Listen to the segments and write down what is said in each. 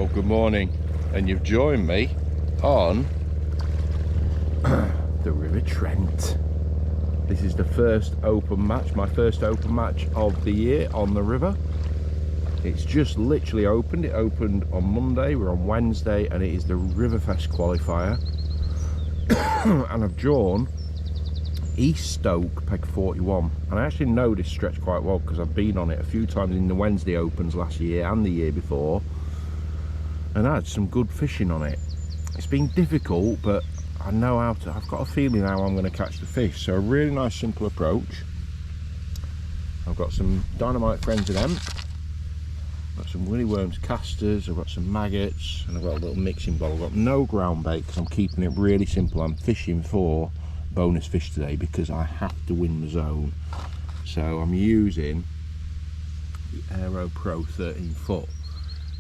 Well, good morning, and you've joined me on the River Trent. This is the first open match, my first open match of the year on the river. It's just literally opened. It opened on Monday, we're on Wednesday, and it is the Riverfest Qualifier. And I've drawn East Stoke peg 41, and I actually know this stretch quite well because I've been on it a few times in the Wednesday Opens last year and the year before, and I had some good fishing on it. It's been difficult, but I know how to, I've got a feeling how I'm going to catch the fish. So a really nice simple approach. I've got some dynamite frenzied hemp, I've got some willy worms casters, I've got some maggots, and I've got a little mixing bowl. I've got no ground bait because I'm keeping it really simple. I'm fishing for bonus fish today because I have to win the zone. So I'm using the Aero Pro 13 foot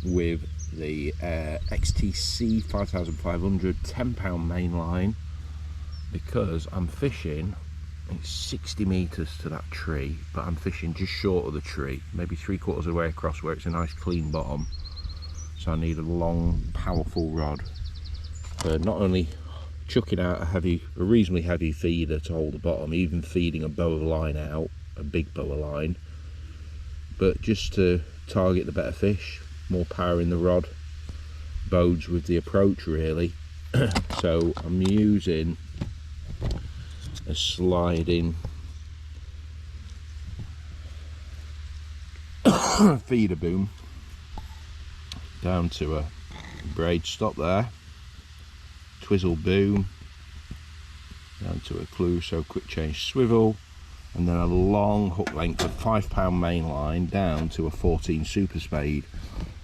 with the XTC 5500 £10 main line, because I'm fishing, it's 60 meters to that tree, but I'm fishing just short of the tree, maybe 3/4 of the way across, where it's a nice clean bottom. So I need a long powerful rod for not only chucking out a reasonably heavy feeder to hold the bottom, even feeding a bow of line out, a big bow of line, but just to target the better fish. More power in the rod bodes with the approach, really. So I'm using a sliding feeder boom down to a braid stop there, twizzle boom down to a Cluso quick change swivel, and then a long hook length of £5 main line down to a 14 super spade.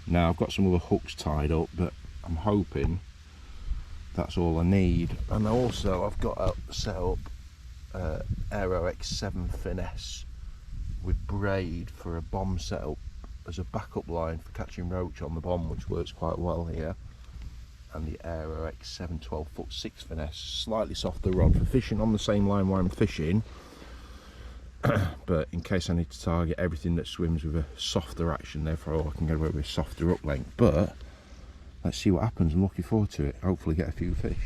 Now I've got some other hooks tied up, but I'm hoping that's all I need. And also I've got set up Aero X7 finesse with braid for a bomb setup as a backup line for catching roach on the bomb, which works quite well here. And the Aero X7 12-foot 6 finesse, slightly softer rod for fishing on the same line where I'm fishing, but in case I need to target everything that swims with a softer action, therefore I can get away with a softer up length. But let's see what happens. I'm looking forward to it. Hopefully get a few fish.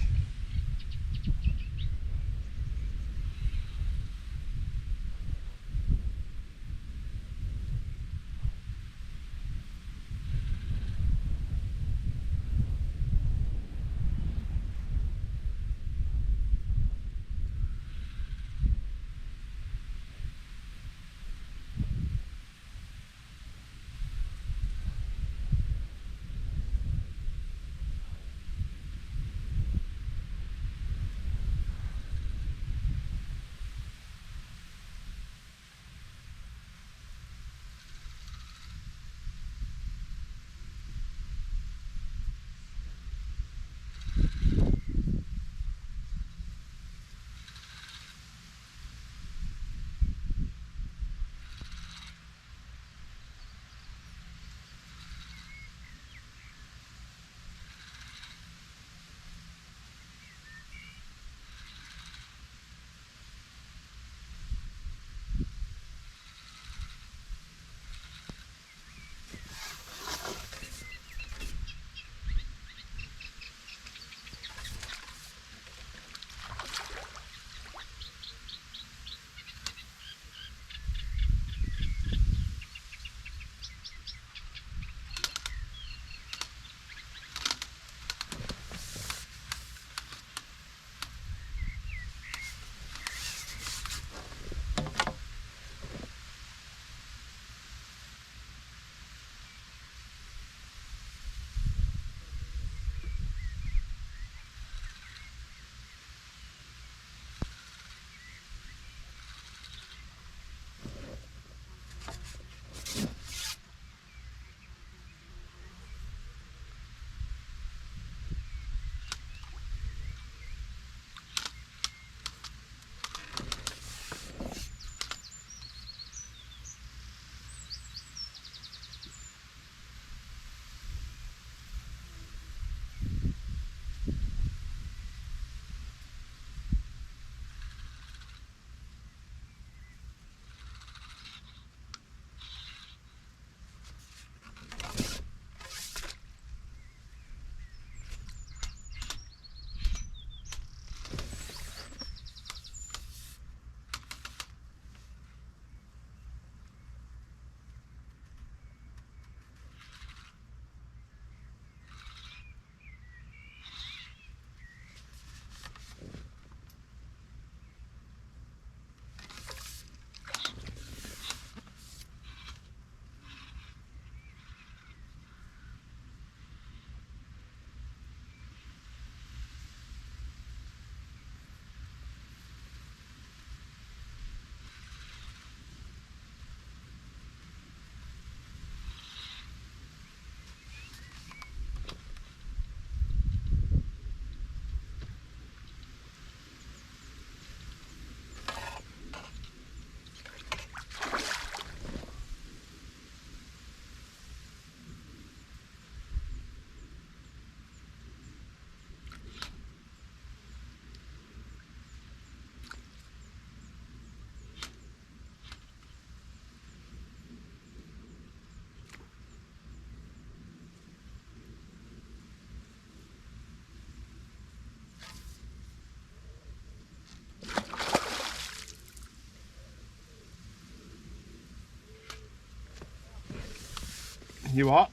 You what?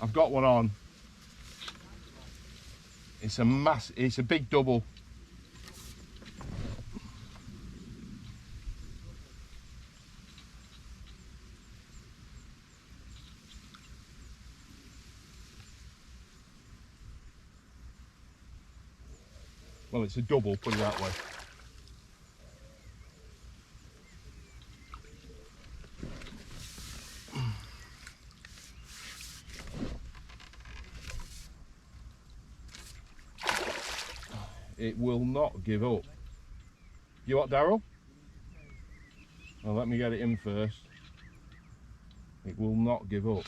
I've got one on. It's a big double. Well, it's a double, put it that way. It will not give up. You what, Daryl? Well, let me get it in first. It will not give up.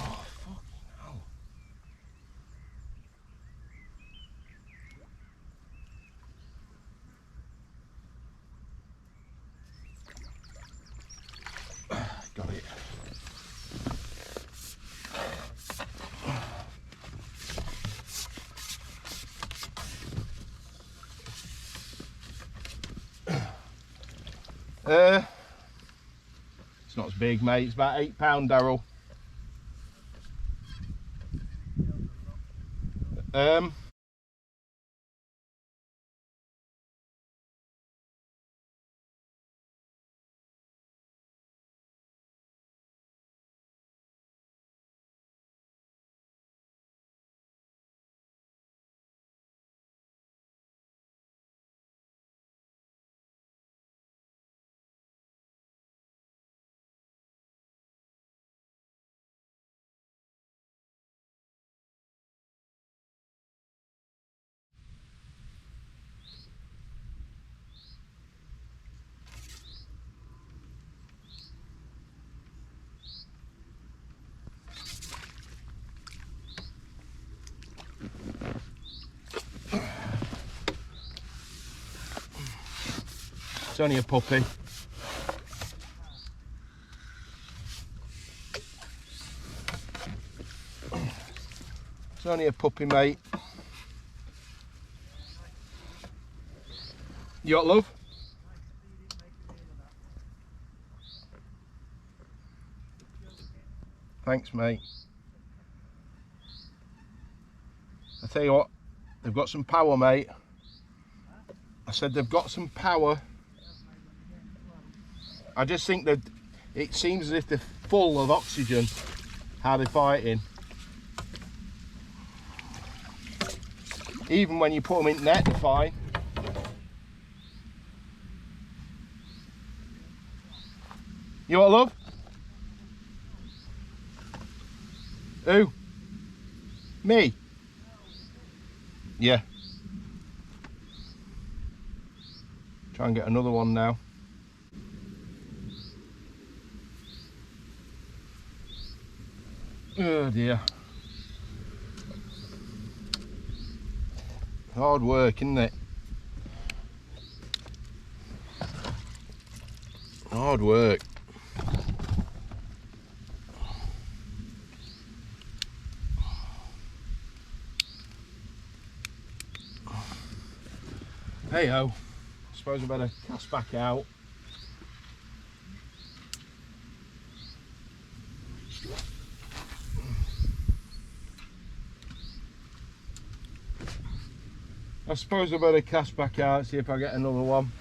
Oh, fucking hell. Got it. It's not as big, mate. It's about £8, Daryl. It's only a puppy. It's only a puppy, mate. You got love? Thanks, mate. I tell you what, they've got some power, mate. I said they've got some power. I just think that it seems as if they're full of oxygen, how they're fighting. Even when you put them in net, they're fine. You want love? Who? Me? Yeah. Try and get another one now. Oh dear. Hard work, isn't it? Hard work. Hey ho. I suppose I better cast back out. I suppose I better cast back out, see if I get another one.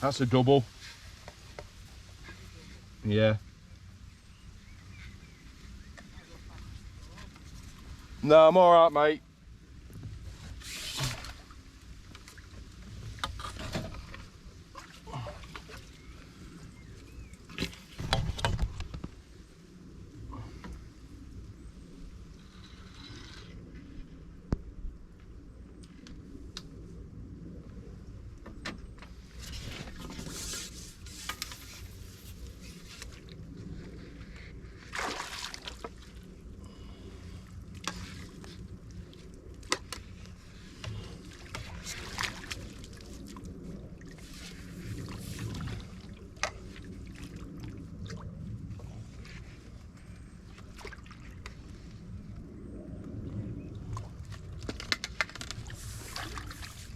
That's a double. Yeah. No, I'm all right, mate.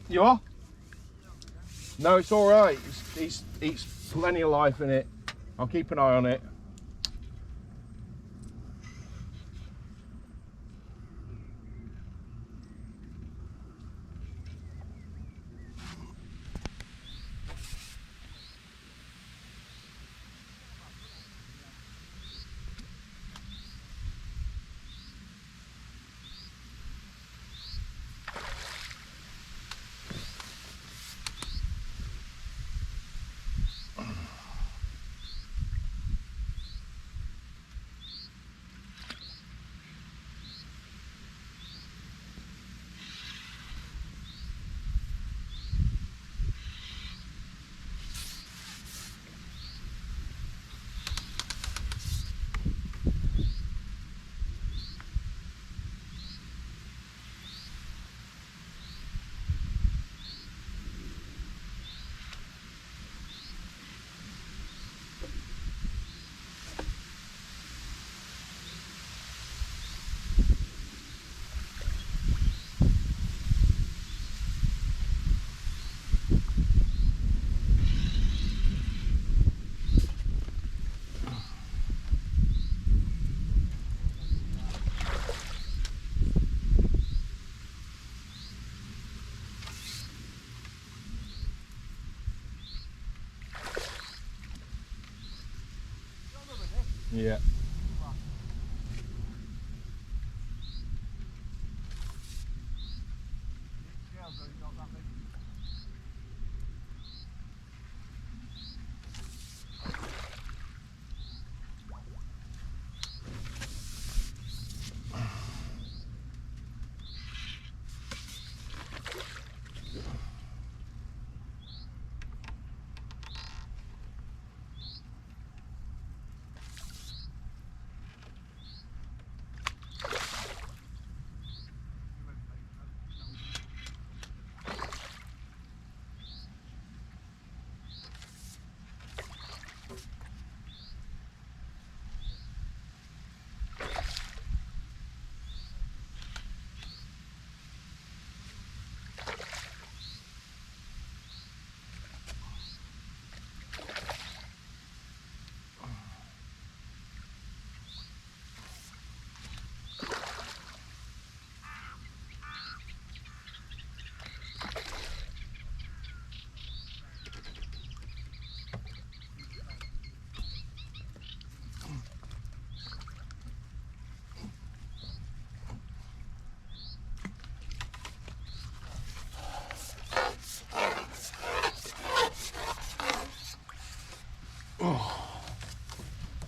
You are? No, it's all right. It's plenty of life in it. I'll keep an eye on it. Yeah.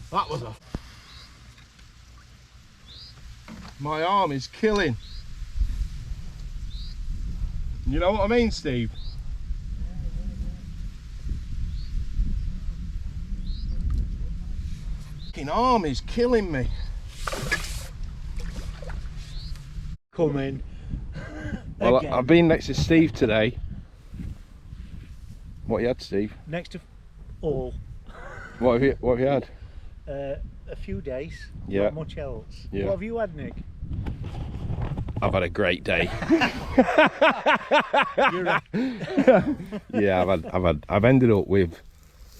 That was a... My arm is killing. You know what I mean, Steve? Fucking arm is killing me. Come in. Well, I've been next to Steve today. What you had, Steve? Next to all. What have you had? A few days. Yeah. Not much else. Yeah. What have you had, Nick? I've had a great day. You're right. Yeah, I've ended up with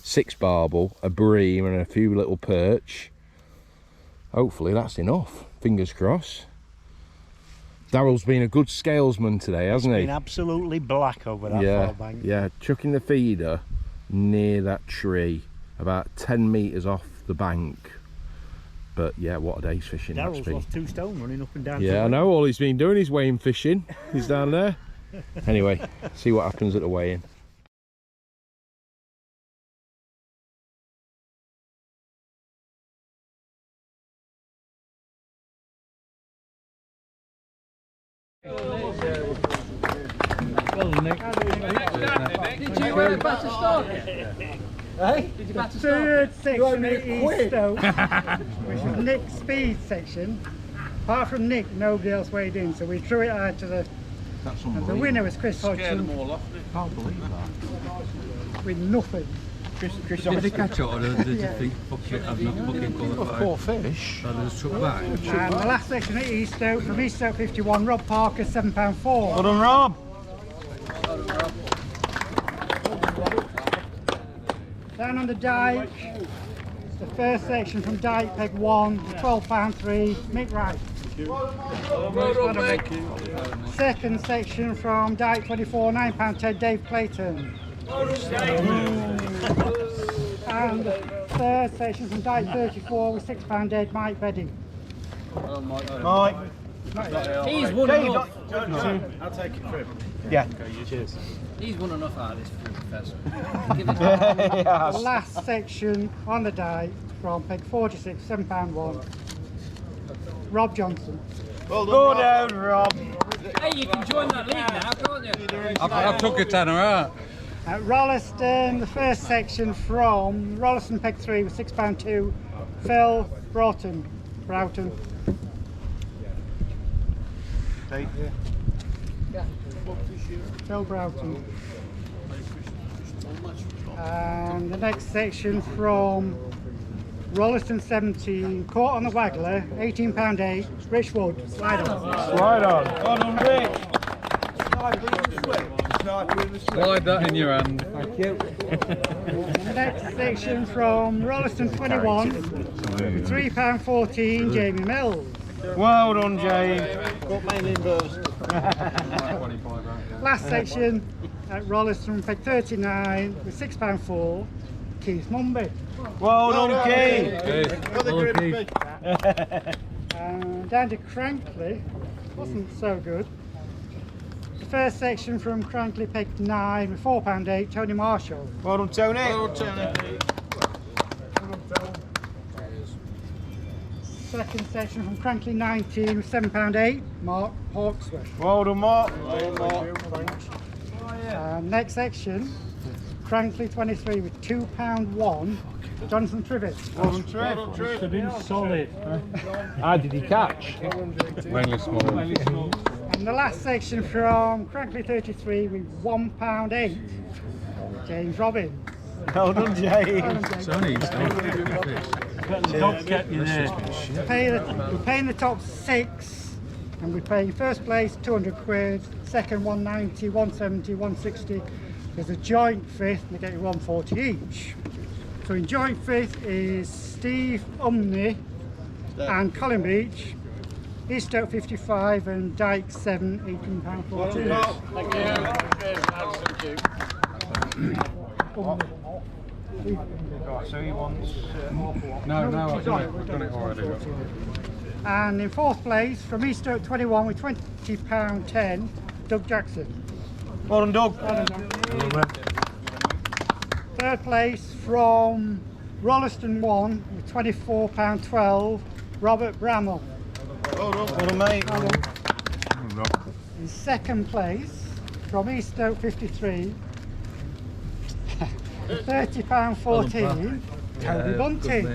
6 barbel, a bream, and a few little perch. Hopefully that's enough. Fingers crossed. Daryl's been a good scalesman today, hasn't he? Been absolutely black over that far bank. Yeah, chucking the feeder near that tree, about 10 metres off the bank. But yeah, what a day's fishing that's Daryl's been. lost 2 stone running up and down. Yeah, I know, all he's been doing is weighing fishing. He's down there. Anyway, see what happens at the weigh-in. Well, Nick. Did you wear a better stock? Hey? Did you better Third stock? section at East Stoke, which was Nick's speed section. Apart from Nick, nobody else weighed in, so we threw it out to the. And the winner was Chris Hodgson. Can't believe that. With nothing. Did they catch it or did you think, fuck it, I've not fucking qualified? Poor fish. So they just took back. And the last section at East Stoke, from East Stoke 51, Rob Parker, £7.4. Well done, Rob. Down on the dyke, the first section from Dyke Peg 1, £12.3, Mick Wright. Second section from Dyke 24, £9.10, Dave Clayton. And the third section from Dyke 34 with £6 dead, Mike Bedding. Mike. He's won enough. I'll take it for him. Yeah. Cheers. He's won enough out of this Riverfest. The last section on the dyke from Peg 46, £7.1, Rob Johnson. Well done, go down, Rob. Hey, you can join that league now, can't you? I took a tenner out. At Rolleston, the first section from Rolleston Peg 3 with £6.2, Phil Broughton. Phil Broughton. And the next section from Rolleston 17, caught on the waggler, £18.8, Rich Wood. Slide on. Slide on. Well done, Rich. Slide that in your hand. Thank you. The next section from Rolleston 21, with £3.14, Jamie Mills. Well done, Jane. Got mainly burst. Last section at Rolleston Peg 39 with £6.4, Keith Mumby. Well done, Keith. Down to Crankley, wasn't so good. The first section from Crankley Peg 9 with £4.8, Tony Marshall. Well done, Tony. Well done, Tony. Second section from Crankley 19 with £7.8, Mark Hawksworth. Well done, Mark. Next section, Crankley 23 with £2.1, Jonathan Trivett. Well done, Trev. Have been solid. How did he catch? Mainly small. And the last section from Crankley 33 with £1.8, James Robbins. Well done, James. It's only We're paying the top 6, and we're paying first place £200, second 190, 170, 160. There's a joint fifth, and they get you 140 each. So in joint fifth is Steve Umney and Colin Beach, East Stoke 55 and Dyke 7, £18.40. So he wants... No, I've done it already. And in fourth place from East Stoke 21 with £20.10, Doug Jackson. Well done, Doug. Third place from Rolleston 1 with £24.12, Robert Bramall. Well done, mate. In second place from East Stoke 53, £30.14, Toby Bunting.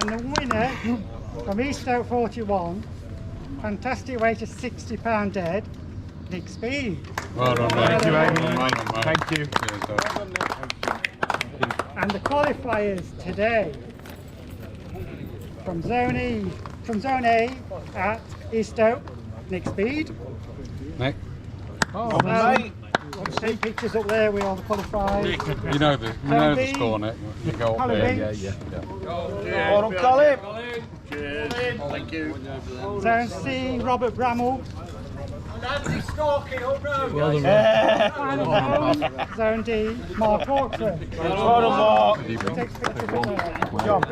And the winner from East Stoke 41, fantastic weight of £60 dead, Nick Speed. Well done, Thank you, Amy. Thank you. And the qualifiers today from Zone A at East Stoke, Nick Speed. Nick, Mate. Let's take pictures up there with all the qualifiers. you know the score, Nick. You go up there. Yeah. Well done, Colin. Zone C, Robert Bramall. Well done. Final round, Zone D, Mark Hawksworth. Takes pictures of there. John.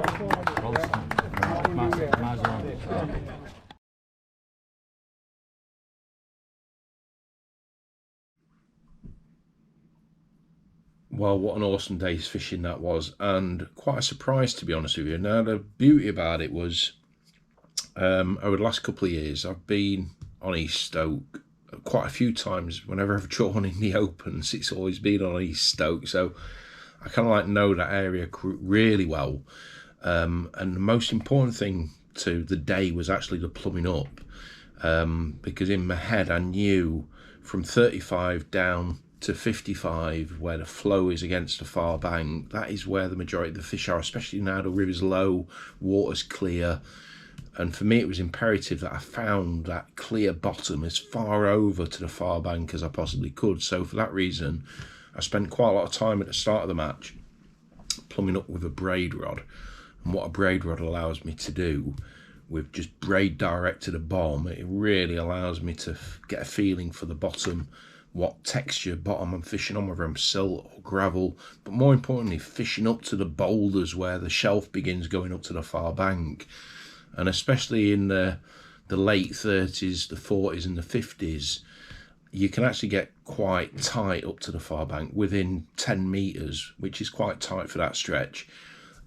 Well, what an awesome day's fishing that was, and quite a surprise, to be honest with you. Now, the beauty about it was, over the last couple of years, I've been on East Stoke quite a few times. Whenever I've drawn in the Opens, it's always been on East Stoke, so I kind of like know that area really well. And the most important thing to the day was actually the plumbing up, because in my head I knew from 35 down to 55, where the flow is against the far bank, that is where the majority of the fish are, especially now the river's low, water's clear. And for me, it was imperative that I found that clear bottom as far over to the far bank as I possibly could. So for that reason, I spent quite a lot of time at the start of the match plumbing up with a braid rod. And what a braid rod allows me to do, with just braid direct to the bottom, it really allows me to get a feeling for the bottom, what texture bottom I'm fishing on, whether I'm silt or gravel, but more importantly, fishing up to the boulders where the shelf begins going up to the far bank. And especially in the late 30s, the 40s and the 50s, you can actually get quite tight up to the far bank within 10 metres, which is quite tight for that stretch,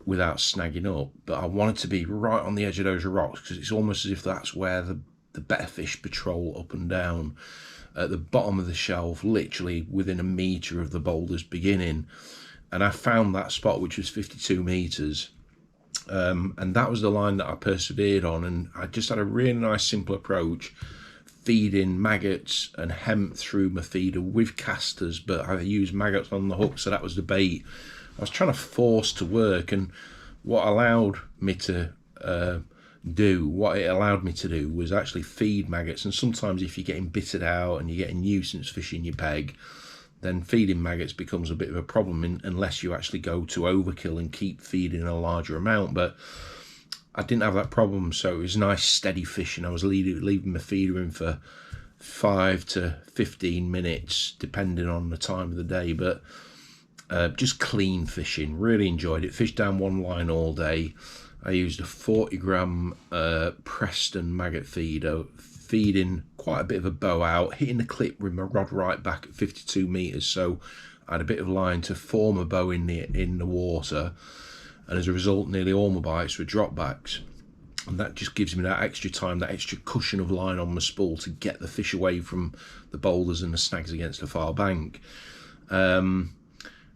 without snagging up. But I wanted to be right on the edge of those rocks, because it's almost as if that's where the better fish patrol up and down. At the bottom of the shelf, literally within a metre of the boulders beginning. And I found that spot, which was 52 metres. And that was the line that I persevered on, and I just had a really nice simple approach, feeding maggots and hemp through my feeder with casters, but I used maggots on the hook, so that was the bait I was trying to force to work. And what it allowed me to do was actually feed maggots. And sometimes if you're getting bitted out and you're getting nuisance fish in your peg, then feeding maggots becomes a bit of a problem unless you actually go to overkill and keep feeding a larger amount. But I didn't have that problem, so it was nice steady fishing. I was leaving my feeder in for 5 to 15 minutes depending on the time of the day, but just clean fishing. Really enjoyed it. Fished down one line all day. I used a 40 gram Preston maggot feeder, feeding quite a bit of a bow out, hitting the clip with my rod right back at 52 metres, so I had a bit of line to form a bow in the water, and as a result nearly all my bites were drop backs, and that just gives me that extra time, that extra cushion of line on my spool to get the fish away from the boulders and the snags against the far bank.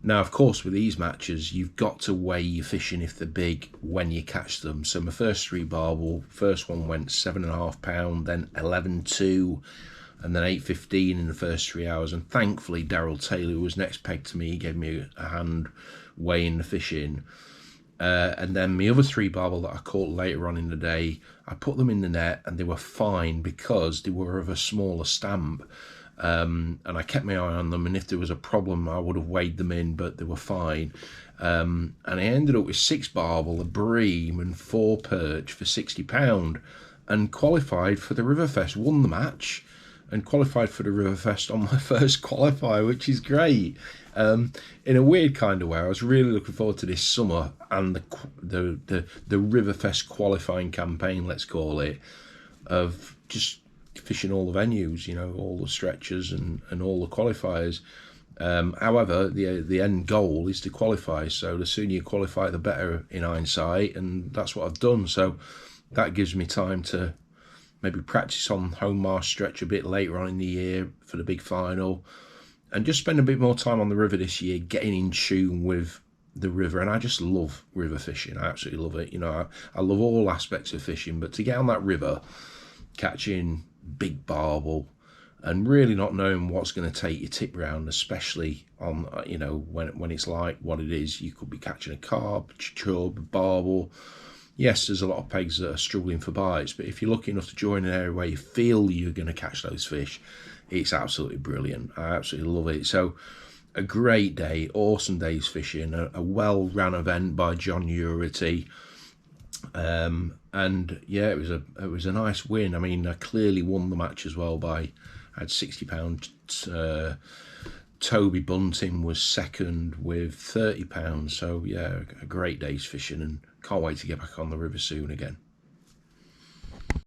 Now, of course, with these matches, you've got to weigh your fishing if they're big when you catch them. So my first 3 barbel, first one went 7.5 pound, then 11.2, and then 8.15 in the first 3 hours. And thankfully, Daryl Taylor, who was next pegged to me, he gave me a hand weighing the fish in. And then my other 3 barbel that I caught later on in the day, I put them in the net and they were fine because they were of a smaller stamp. And I kept my eye on them, and if there was a problem I would have weighed them in, but they were fine. And I ended up with 6 barbel, a bream and 4 perch for £60, and qualified for the Riverfest. Won the match and qualified for the Riverfest on my first qualifier, which is great. In a weird kind of way, I was really looking forward to this summer and the Riverfest qualifying campaign, let's call it, of just fishing all the venues, you know, all the stretchers and all the qualifiers. However, the end goal is to qualify, so the sooner you qualify the better in hindsight, and that's what I've done. So that gives me time to maybe practice on home marsh stretch a bit later on in the year for the big final, and just spend a bit more time on the river this year, getting in tune with the river. And I just love river fishing. I absolutely love it. You know, I love all aspects of fishing, but to get on that river, catching big barbel and really not knowing what's going to take your tip round, especially on, you know, when it's like what it is, you could be catching a carp, chub, barbel. Yes, there's a lot of pegs that are struggling for bites, but if you're lucky enough to join an area where you feel you're going to catch those fish, it's absolutely brilliant. I absolutely love it. So a great day, awesome day's fishing, a well-run event by John Urity. And yeah, it was a nice win. I mean, I clearly won the match as well by had £60. Toby Bunting was second with £30. So yeah, a great day's fishing, and can't wait to get back on the river soon again.